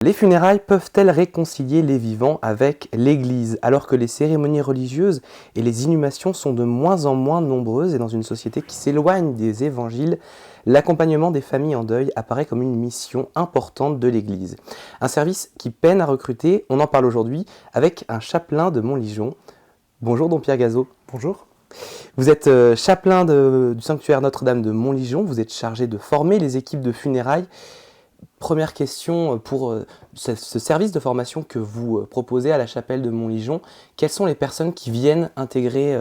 Les funérailles peuvent-elles réconcilier les vivants avec l'Église, alors que les cérémonies religieuses et les inhumations sont de moins en moins nombreuses et dans une société qui s'éloigne des évangiles, l'accompagnement des familles en deuil apparaît comme une mission importante de l'Église. Un service qui peine à recruter, on en parle aujourd'hui avec un chapelain de Montligeon. Bonjour Don Pierre Gazeau. Bonjour. Vous êtes chapelain du sanctuaire Notre-Dame de Montligeon, vous êtes chargé de former les équipes de funérailles. Première question pour ce service de formation que vous proposez à la chapelle de Montligeon. Quelles sont les personnes qui viennent intégrer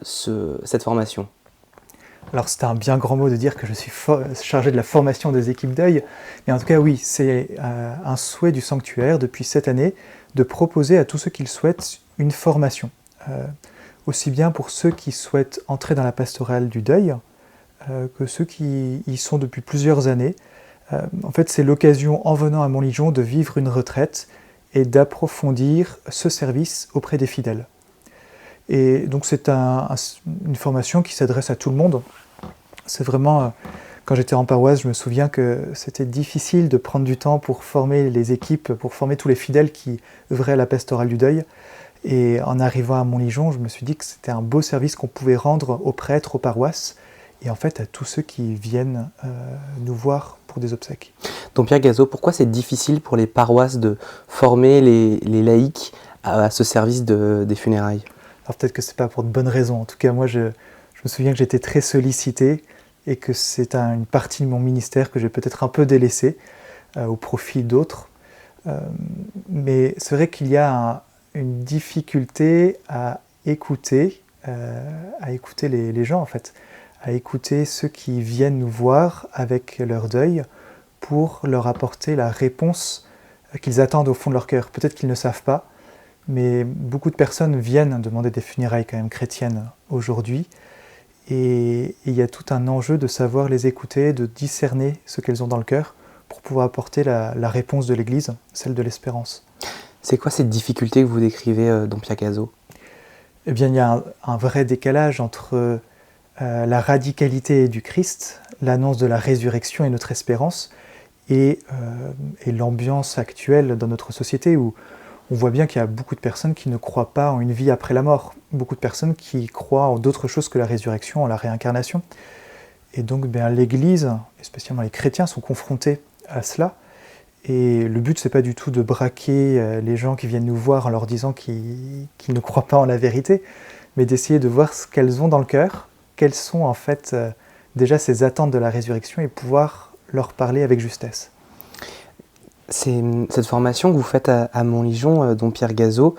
cette formation ? Alors c'est un bien grand mot de dire que je suis chargé de la formation des équipes deuil, mais en tout cas oui, c'est un souhait du sanctuaire depuis cette année de proposer à tous ceux qui le souhaitent une formation. Aussi bien pour ceux qui souhaitent entrer dans la pastorale du deuil que ceux qui y sont depuis plusieurs années. En fait, c'est l'occasion, en venant à Montligeon, de vivre une retraite et d'approfondir ce service auprès des fidèles. Et donc c'est une formation qui s'adresse à tout le monde. C'est vraiment, quand j'étais en paroisse, je me souviens que c'était difficile de prendre du temps pour former les équipes, pour former tous les fidèles qui œuvraient à la pastorale du deuil. Et en arrivant à Montligeon, je me suis dit que c'était un beau service qu'on pouvait rendre aux prêtres, aux paroisses, et en fait à tous ceux qui viennent nous voir pour des obsèques. Don Pierre Gazeau, pourquoi c'est difficile pour les paroisses de former les laïcs à ce service des funérailles ? Alors peut-être que c'est pas pour de bonnes raisons. En tout cas, moi, je me souviens que j'étais très sollicité et que c'est une partie de mon ministère que j'ai peut-être un peu délaissée au profit d'autres. Mais c'est vrai qu'il y a une difficulté à écouter les gens, en fait, à écouter ceux qui viennent nous voir avec leur deuil pour leur apporter la réponse qu'ils attendent au fond de leur cœur. Peut-être qu'ils ne savent pas, mais beaucoup de personnes viennent demander des funérailles quand même chrétiennes aujourd'hui. Et il y a tout un enjeu de savoir les écouter, de discerner ce qu'elles ont dans le cœur pour pouvoir apporter la réponse de l'Église, celle de l'espérance. C'est quoi cette difficulté que vous décrivez, Don Pierre Gazeau ? Eh bien, il y a un vrai décalage entre la radicalité du Christ, l'annonce de la résurrection et notre espérance, et l'ambiance actuelle dans notre société où on voit bien qu'il y a beaucoup de personnes qui ne croient pas en une vie après la mort, beaucoup de personnes qui croient en d'autres choses que la résurrection, en la réincarnation. Et donc l'Église, et spécialement les chrétiens, sont confrontés à cela. Et le but, c'est pas du tout de braquer les gens qui viennent nous voir en leur disant qu'ils ne croient pas en la vérité, mais d'essayer de voir ce qu'elles ont dans le cœur, quelles sont en fait déjà ces attentes de la résurrection et pouvoir leur parler avec justesse. Cette formation que vous faites à Montligeon, Don Pierre Gazeau,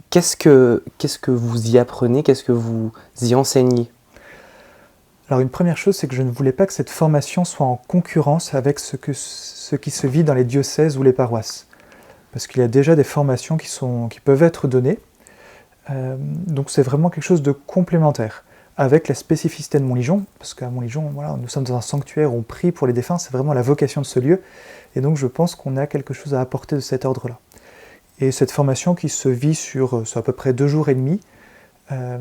qu'est-ce que vous y apprenez, qu'est-ce que vous y enseignez ? Alors une première chose, c'est que je ne voulais pas que cette formation soit en concurrence avec ce qui se vit dans les diocèses ou les paroisses. Parce qu'il y a déjà des formations qui peuvent être données. Donc c'est vraiment quelque chose de complémentaire. Avec la spécificité de Montligeon, parce qu'à Montligeon, voilà, nous sommes dans un sanctuaire où on prie pour les défunts, c'est vraiment la vocation de ce lieu. Et donc je pense qu'on a quelque chose à apporter de cet ordre-là. Et cette formation qui se vit sur à peu près 2 jours et demi, on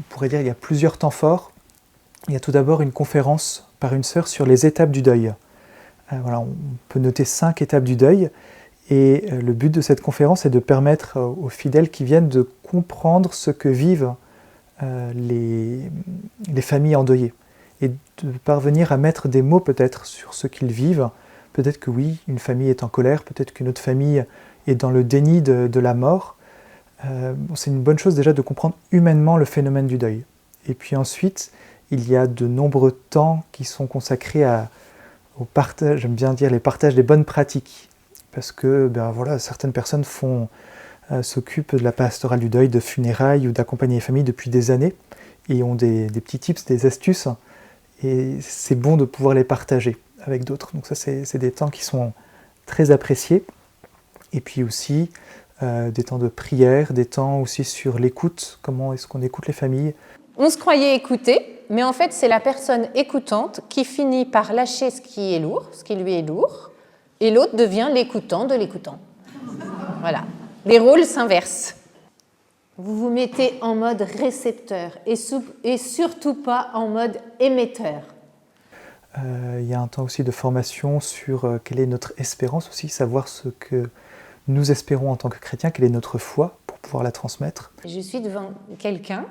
pourrait dire qu'il y a plusieurs temps forts. Il y a tout d'abord une conférence par une sœur sur les étapes du deuil. Voilà, on peut noter 5 étapes du deuil. Et le but de cette conférence est de permettre aux fidèles qui viennent de comprendre ce que vivent les familles endeuillées. Et de parvenir à mettre des mots peut-être sur ce qu'ils vivent. Peut-être que oui, une famille est en colère, peut-être qu'une autre famille est dans le déni de la mort. C'est une bonne chose déjà de comprendre humainement le phénomène du deuil. Et puis ensuite, il y a de nombreux temps qui sont consacrés au partage, j'aime bien dire les partages des bonnes pratiques. Parce que certaines personnes s'occupent de la pastorale du deuil, de funérailles ou d'accompagner les familles depuis des années et ont des petits tips, des astuces. Et c'est bon de pouvoir les partager avec d'autres. Donc ça, c'est des temps qui sont très appréciés. Et puis aussi des temps de prière, des temps aussi sur l'écoute, comment est-ce qu'on écoute les familles. On se croyait écouter, mais en fait, c'est la personne écoutante qui finit par lâcher ce qui lui est lourd, et l'autre devient l'écoutant de l'écoutant. Voilà, les rôles s'inversent. Vous vous mettez en mode récepteur et surtout pas en mode émetteur. Il y a un temps aussi de formation sur quelle est notre espérance aussi, savoir ce que nous espérons en tant que chrétiens, quelle est notre foi pour pouvoir la transmettre. Je suis devant quelqu'un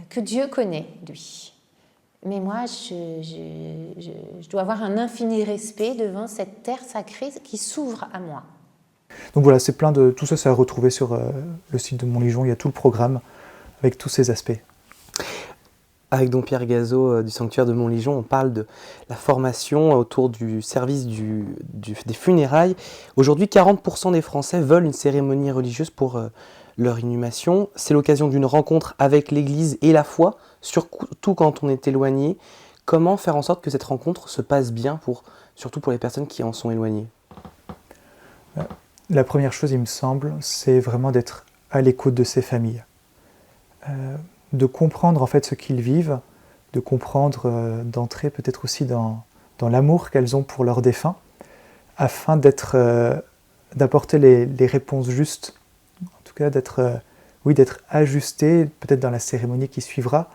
que Dieu connaît, lui. Mais moi, je dois avoir un infini respect devant cette terre sacrée qui s'ouvre à moi. Donc voilà, c'est plein de... Tout ça, c'est à retrouver sur le site de Montligeon. Il y a tout le programme avec tous ces aspects. Avec Don Pierre Gazeau du sanctuaire de Montligeon, on parle de la formation autour du service des funérailles. Aujourd'hui, 40% des Français veulent une cérémonie religieuse pour leur inhumation. C'est l'occasion d'une rencontre avec l'Église et la foi, surtout quand on est éloigné. Comment faire en sorte que cette rencontre se passe bien, surtout pour les personnes qui en sont éloignées ? La première chose, il me semble, c'est vraiment d'être à l'écoute de ces familles. De comprendre en fait ce qu'ils vivent, de comprendre, d'entrer peut-être aussi dans l'amour qu'elles ont pour leurs défunts, afin d'apporter les réponses justes, en tout cas d'être ajusté, peut-être dans la cérémonie qui suivra,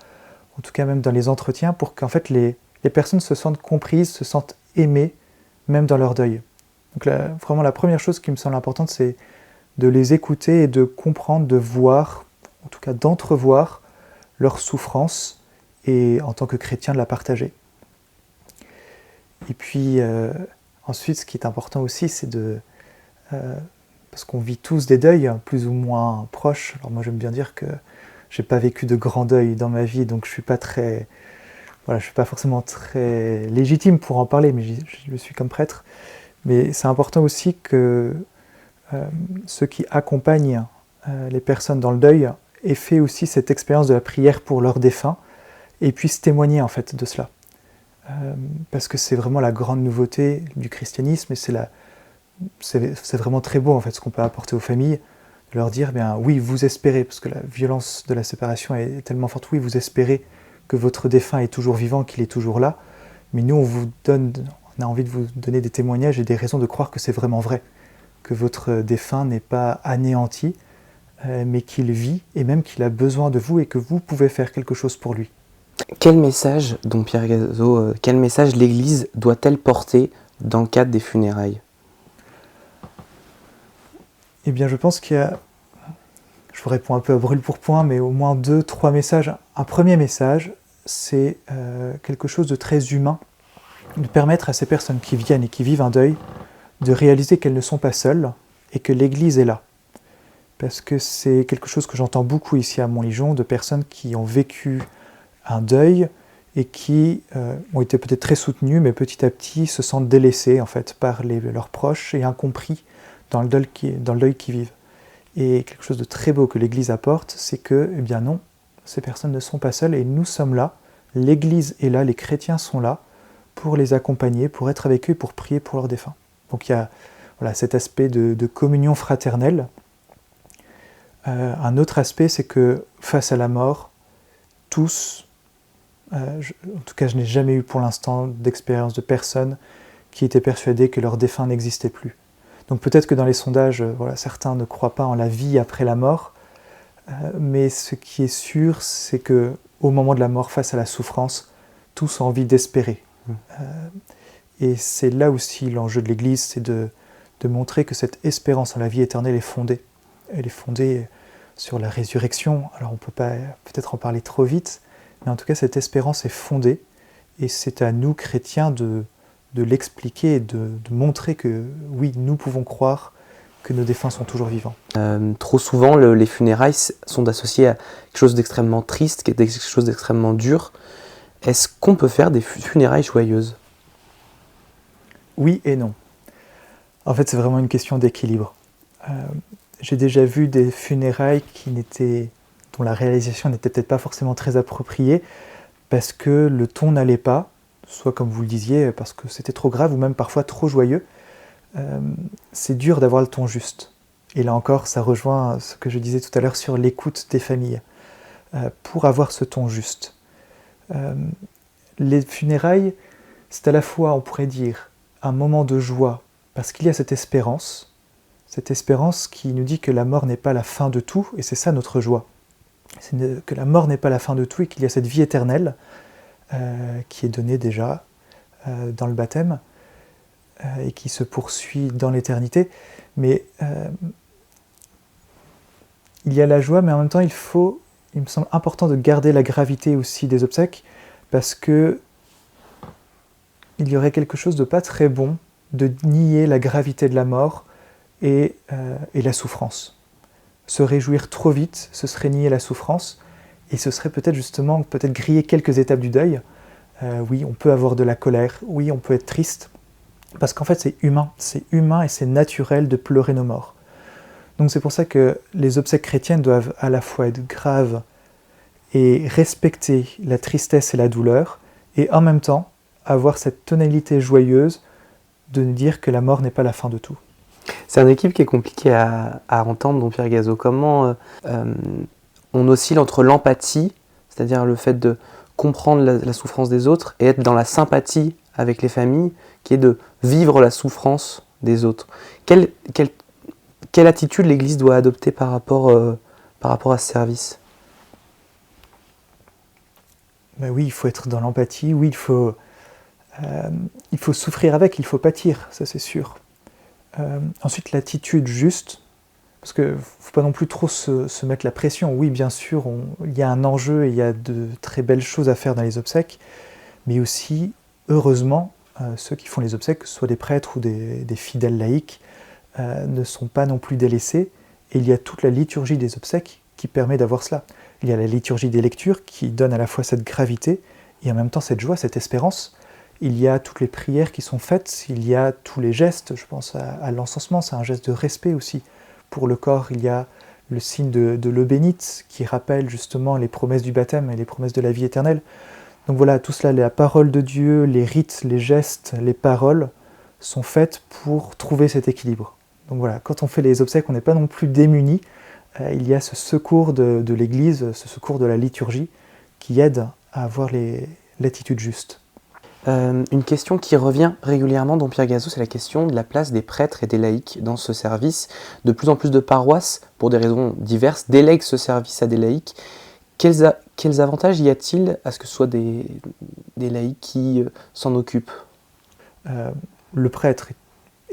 en tout cas même dans les entretiens, pour qu'en fait les personnes se sentent comprises, se sentent aimées, même dans leur deuil. Donc vraiment la première chose qui me semble importante, c'est de les écouter et de comprendre, de voir, en tout cas d'entrevoir leur souffrance et en tant que chrétien de la partager. Et puis ensuite, ce qui est important aussi, c'est parce qu'on vit tous des deuils plus ou moins proches. Alors moi, j'aime bien dire que j'ai pas vécu de grand deuil dans ma vie, donc je suis pas forcément très légitime pour en parler, mais je suis comme prêtre. Mais c'est important aussi que ceux qui accompagnent les personnes dans le deuil aient fait aussi cette expérience de la prière pour leurs défunts et puissent témoigner en fait de cela. Parce que c'est vraiment la grande nouveauté du christianisme et c'est vraiment très beau en fait ce qu'on peut apporter aux familles, de leur dire bien oui vous espérez, parce que la violence de la séparation est tellement forte, oui vous espérez que votre défunt est toujours vivant, qu'il est toujours là, mais nous on a envie de vous donner des témoignages et des raisons de croire que c'est vraiment vrai, que votre défunt n'est pas anéanti, mais qu'il vit et même qu'il a besoin de vous et que vous pouvez faire quelque chose pour lui. Quel message, Don Pierre Gazeau, quel message l'Église doit-elle porter dans le cadre des funérailles ? Eh bien, je pense qu'il y a, je vous réponds un peu à brûle pour point, mais au moins 2-3 messages. Un premier message, c'est quelque chose de très humain, de permettre à ces personnes qui viennent et qui vivent un deuil de réaliser qu'elles ne sont pas seules et que l'Église est là. Parce que c'est quelque chose que j'entends beaucoup ici à Montligeon, de personnes qui ont vécu un deuil et qui ont été peut-être très soutenues, mais petit à petit se sentent délaissées en fait, par leurs proches et incompris dans le deuil qu'ils vivent. Et quelque chose de très beau que l'Église apporte, c'est que, eh bien non, ces personnes ne sont pas seules et nous sommes là, l'Église est là, les chrétiens sont là pour les accompagner, pour être avec eux, pour prier pour leurs défunts. Donc il y a cet aspect de communion fraternelle. Un autre aspect, c'est que face à la mort, tous, en tout cas je n'ai jamais eu pour l'instant d'expérience de personnes qui étaient persuadées que leur défunt n'existait plus. Donc peut-être que dans les sondages, certains ne croient pas en la vie après la mort, mais ce qui est sûr, c'est qu'au moment de la mort, face à la souffrance, tous ont envie d'espérer. Et c'est là aussi l'enjeu de l'Église, c'est de montrer que cette espérance en la vie éternelle est fondée. Elle est fondée sur la résurrection. Alors on ne peut pas peut-être en parler trop vite, mais en tout cas cette espérance est fondée, et c'est à nous, chrétiens, de l'expliquer et de montrer que oui, nous pouvons croire que nos défunts sont toujours vivants. Trop souvent, les funérailles sont associées à quelque chose d'extrêmement triste, quelque chose d'extrêmement dur. Est-ce qu'on peut faire des funérailles joyeuses ? Oui et non. En fait, c'est vraiment une question d'équilibre. J'ai déjà vu des funérailles dont la réalisation n'était peut-être pas forcément très appropriée, parce que le ton n'allait pas, soit comme vous le disiez, parce que c'était trop grave, ou même parfois trop joyeux. C'est dur d'avoir le ton juste. Et là encore, ça rejoint ce que je disais tout à l'heure sur l'écoute des familles, pour avoir ce ton juste. Les funérailles, c'est à la fois, on pourrait dire, un moment de joie, parce qu'il y a cette espérance qui nous dit que la mort n'est pas la fin de tout, et c'est ça notre joie. C'est que la mort n'est pas la fin de tout, et qu'il y a cette vie éternelle qui est donnée déjà dans le baptême et qui se poursuit dans l'éternité. Mais il y a la joie, mais en même temps, il me semble important de garder la gravité aussi des obsèques, parce que il y aurait quelque chose de pas très bon de nier la gravité de la mort et la souffrance. Se réjouir trop vite, ce serait nier la souffrance, et ce serait peut-être griller quelques étapes du deuil. Oui, on peut avoir de la colère, oui, on peut être triste, parce qu'en fait c'est humain et c'est naturel de pleurer nos morts. Donc c'est pour ça que les obsèques chrétiennes doivent à la fois être graves et respecter la tristesse et la douleur, et en même temps avoir cette tonalité joyeuse de nous dire que la mort n'est pas la fin de tout. C'est un équipe qui est compliqué à entendre, don Pierre Gazeau. Comment on oscille entre l'empathie, c'est-à-dire le fait de comprendre la souffrance des autres, et être dans la sympathie avec les familles, qui est de vivre la souffrance des autres. Quelle attitude l'Église doit adopter par rapport à ce service ? Ben oui, il faut être dans l'empathie, oui, il faut souffrir avec, il faut pâtir, ça c'est sûr. Ensuite, l'attitude juste, parce qu'il ne faut pas non plus trop se mettre la pression. Oui, bien sûr, il y a un enjeu et il y a de très belles choses à faire dans les obsèques, mais aussi, heureusement, ceux qui font les obsèques, que ce soit des prêtres ou des fidèles laïcs, ne sont pas non plus délaissés, et il y a toute la liturgie des obsèques qui permet d'avoir cela. Il y a la liturgie des lectures qui donne à la fois cette gravité et en même temps cette joie, cette espérance. Il y a toutes les prières qui sont faites, il y a tous les gestes, je pense à l'encensement, c'est un geste de respect aussi. Pour le corps, il y a le signe de l'eau bénite qui rappelle justement les promesses du baptême et les promesses de la vie éternelle. Donc voilà, tout cela, la parole de Dieu, les rites, les gestes, les paroles sont faites pour trouver cet équilibre. Donc voilà, quand on fait les obsèques, on n'est pas non plus démunis. Il y a ce secours de l'Église, ce secours de la liturgie qui aide à avoir l'attitude juste. Une question qui revient régulièrement dans Pierre Gazeau, c'est la question de la place des prêtres et des laïcs dans ce service. De plus en plus de paroisses, pour des raisons diverses, délèguent ce service à des laïcs. Quels avantages y a-t-il à ce que ce soit des laïcs qui s'en occupent ? Le prêtre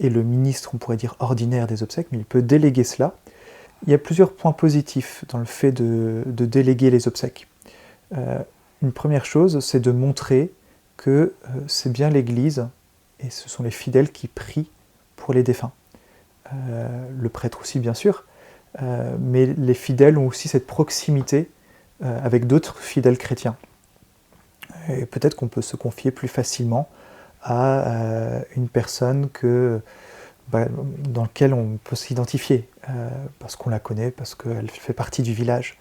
est le ministre, on pourrait dire, ordinaire des obsèques, mais il peut déléguer cela. Il y a plusieurs points positifs dans le fait de déléguer les obsèques. Une première chose, c'est de montrer que c'est bien l'Église, et ce sont les fidèles qui prient pour les défunts. Le prêtre aussi, bien sûr, mais les fidèles ont aussi cette proximité avec d'autres fidèles chrétiens. Et peut-être qu'on peut se confier plus facilement à une personne dans laquelle on peut s'identifier, parce qu'on la connaît, parce qu'elle fait partie du village.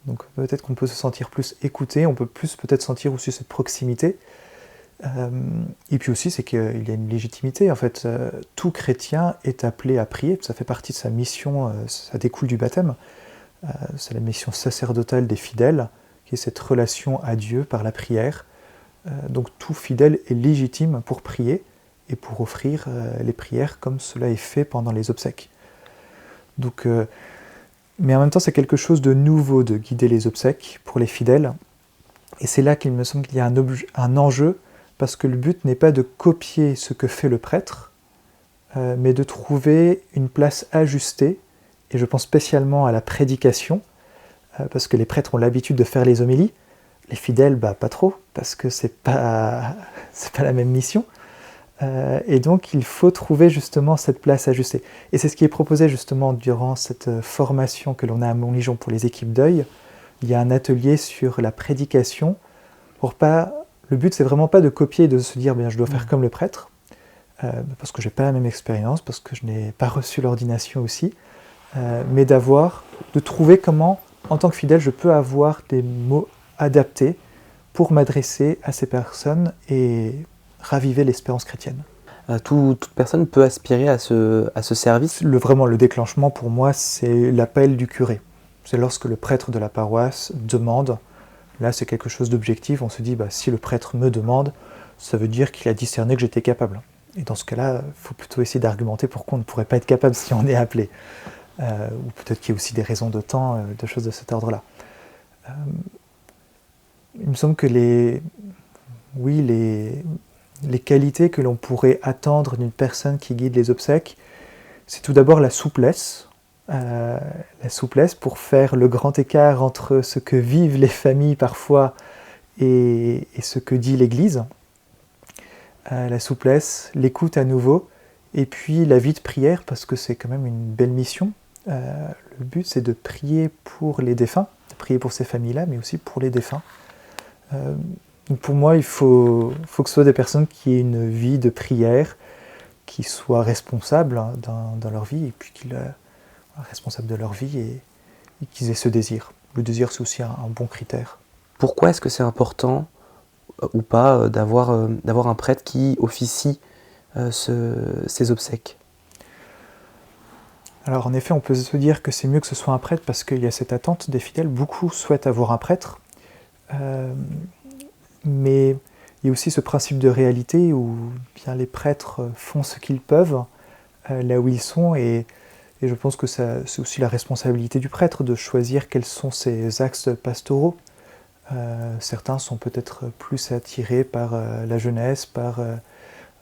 Donc peut-être qu'on peut se sentir plus écouté, on peut plus peut-être sentir aussi cette proximité. Et puis aussi, c'est qu'il y a une légitimité. En fait, tout chrétien est appelé à prier, ça fait partie de sa mission, ça découle du baptême. C'est la mission sacerdotale des fidèles, qui est cette relation à Dieu par la prière. Donc tout fidèle est légitime pour prier et pour offrir les prières comme cela est fait pendant les obsèques. Donc, mais en même temps, c'est quelque chose de nouveau de guider les obsèques pour les fidèles. Et c'est là qu'il me semble qu'il y a un enjeu, parce que le but n'est pas de copier ce que fait le prêtre, mais de trouver une place ajustée, et je pense spécialement à la prédication, parce que les prêtres ont l'habitude de faire les homélies, les fidèles, pas trop, parce que c'est pas la même mission. Et donc il faut trouver justement cette place ajustée. Et c'est ce qui est proposé justement durant cette formation que l'on a à Montligeon pour les équipes deuil. Il y a un atelier sur la prédication. Le but c'est vraiment pas de copier et de se dire je dois faire comme le prêtre, parce que j'ai pas la même expérience, parce que je n'ai pas reçu l'ordination aussi, mais de trouver comment, en tant que fidèle, je peux avoir des mots adaptés pour m'adresser à ces personnes et raviver l'espérance chrétienne. Toute personne peut aspirer à ce service. Vraiment, le déclenchement pour moi, c'est l'appel du curé. C'est lorsque le prêtre de la paroisse demande. Là, c'est quelque chose d'objectif. On se dit, si le prêtre me demande, ça veut dire qu'il a discerné que j'étais capable. Et dans ce cas-là, il faut plutôt essayer d'argumenter pourquoi on ne pourrait pas être capable si on est appelé. Ou peut-être qu'il y a aussi des raisons de temps, de choses de cet ordre-là. Il me semble que les les qualités que l'on pourrait attendre d'une personne qui guide les obsèques, c'est tout d'abord la souplesse. La souplesse pour faire le grand écart entre ce que vivent les familles parfois et ce que dit l'Église. La souplesse, l'écoute à nouveau, et puis la vie de prière, parce que c'est quand même une belle mission. Le but, c'est de prier pour les défunts, de prier pour ces familles-là, mais aussi pour les défunts. Donc pour moi, il faut que ce soit des personnes qui aient une vie de prière, qui soient responsables dans leur vie, et puis responsables de leur vie, et qu'ils aient ce désir. Le désir, c'est aussi un bon critère. Pourquoi est-ce que c'est important ou pas d'avoir un prêtre qui officie ces obsèques? Alors en effet, on peut se dire que c'est mieux que ce soit un prêtre parce qu'il y a cette attente des fidèles. Beaucoup souhaitent avoir un prêtre, mais il y a aussi ce principe de réalité où bien les prêtres font ce qu'ils peuvent là où ils sont, et je pense que c'est aussi la responsabilité du prêtre de choisir quels sont ses axes pastoraux. Certains sont peut-être plus attirés par la jeunesse, par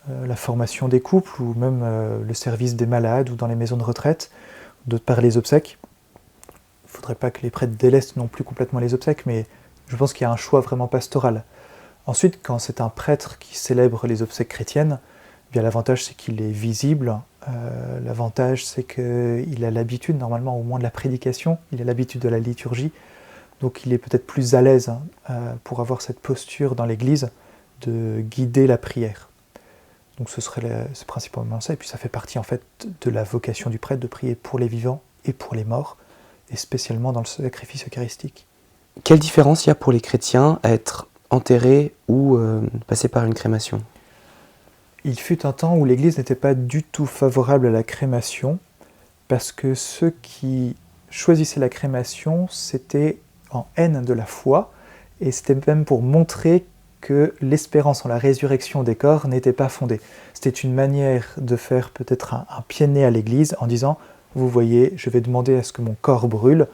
la formation des couples, ou même le service des malades, ou dans les maisons de retraite, d'autres par les obsèques. Il ne faudrait pas que les prêtres délaissent non plus complètement les obsèques, mais je pense qu'il y a un choix vraiment pastoral. Ensuite, quand c'est un prêtre qui célèbre les obsèques chrétiennes, bien l'avantage c'est qu'il est visible, l'avantage c'est qu'il a l'habitude normalement au moins de la prédication, il a l'habitude de la liturgie, donc il est peut-être plus à l'aise pour avoir cette posture dans l'église de guider la prière. Donc c'est principalement ça, et puis ça fait partie en fait de la vocation du prêtre de prier pour les vivants et pour les morts, et spécialement dans le sacrifice eucharistique. Quelle différence il y a pour les chrétiens à être enterrés ou passer par une crémation? Il fut un temps où l'Église n'était pas du tout favorable à la crémation, parce que ceux qui choisissaient la crémation, c'était en haine de la foi, et c'était même pour montrer que l'espérance en la résurrection des corps n'était pas fondée. C'était une manière de faire peut-être un pied de nez à l'Église en disant « Vous voyez, je vais demander à ce que mon corps brûle,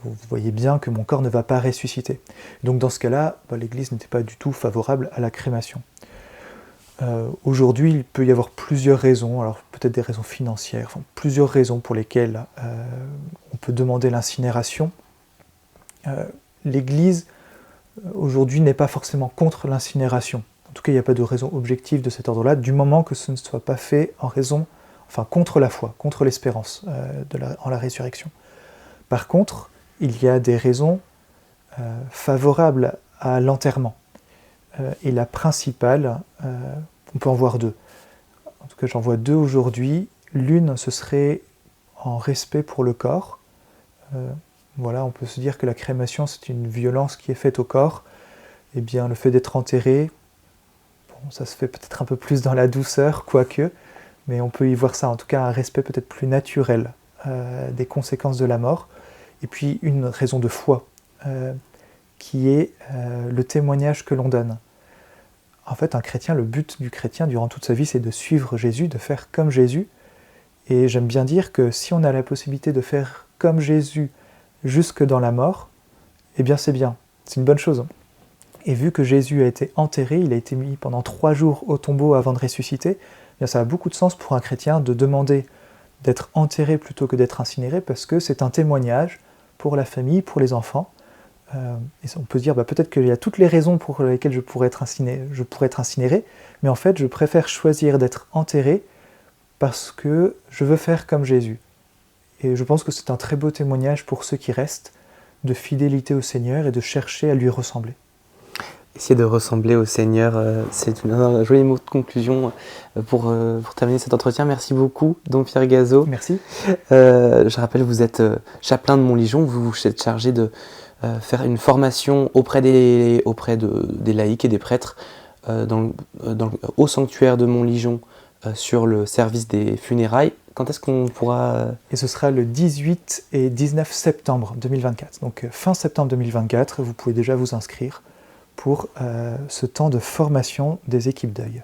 vous voyez bien que mon corps ne va pas ressusciter. » Donc dans ce cas-là, l'Église n'était pas du tout favorable à la crémation. Aujourd'hui, il peut y avoir plusieurs raisons, alors peut-être des raisons financières, plusieurs raisons pour lesquelles on peut demander l'incinération. L'Église, aujourd'hui, n'est pas forcément contre l'incinération. En tout cas, il n'y a pas de raison objective de cet ordre-là, du moment que ce ne soit pas fait contre la foi, contre l'espérance en la résurrection. Par contre, il y a des raisons favorables à l'enterrement. Et la principale, on peut en voir deux. En tout cas, j'en vois deux aujourd'hui. L'une, ce serait en respect pour le corps. On peut se dire que la crémation, c'est une violence qui est faite au corps. Eh bien, le fait d'être enterré, ça se fait peut-être un peu plus dans la douceur, quoique, mais on peut y voir ça, en tout cas un respect peut-être plus naturel des conséquences de la mort. Et puis une raison de foi, qui est le témoignage que l'on donne. En fait, un chrétien, le but du chrétien durant toute sa vie, c'est de suivre Jésus, de faire comme Jésus. Et j'aime bien dire que si on a la possibilité de faire comme Jésus jusque dans la mort, eh bien c'est bien, c'est une bonne chose. Et vu que Jésus a été enterré, il a été mis pendant 3 jours au tombeau avant de ressusciter, eh bien ça a beaucoup de sens pour un chrétien de demander d'être enterré plutôt que d'être incinéré, parce que c'est un témoignage pour la famille, pour les enfants. Et on peut se dire, peut-être qu'il y a toutes les raisons pour lesquelles je pourrais être incinéré, mais en fait, je préfère choisir d'être enterré parce que je veux faire comme Jésus. Et je pense que c'est un très beau témoignage pour ceux qui restent, de fidélité au Seigneur et de chercher à lui ressembler. Essayer de ressembler au Seigneur, c'est un joli mot de conclusion pour terminer cet entretien. Merci beaucoup, Don Pierre Gazeau. Merci. Je rappelle, vous êtes chapelain de Montligeon, vous êtes chargé de faire une formation auprès des laïcs et des prêtres au sanctuaire de Montligeon sur le service des funérailles. Quand est-ce qu'on pourra... Et ce sera le 18 et 19 septembre 2024. Donc fin septembre 2024, vous pouvez déjà vous inscrire pour ce temps de formation des équipes deuil.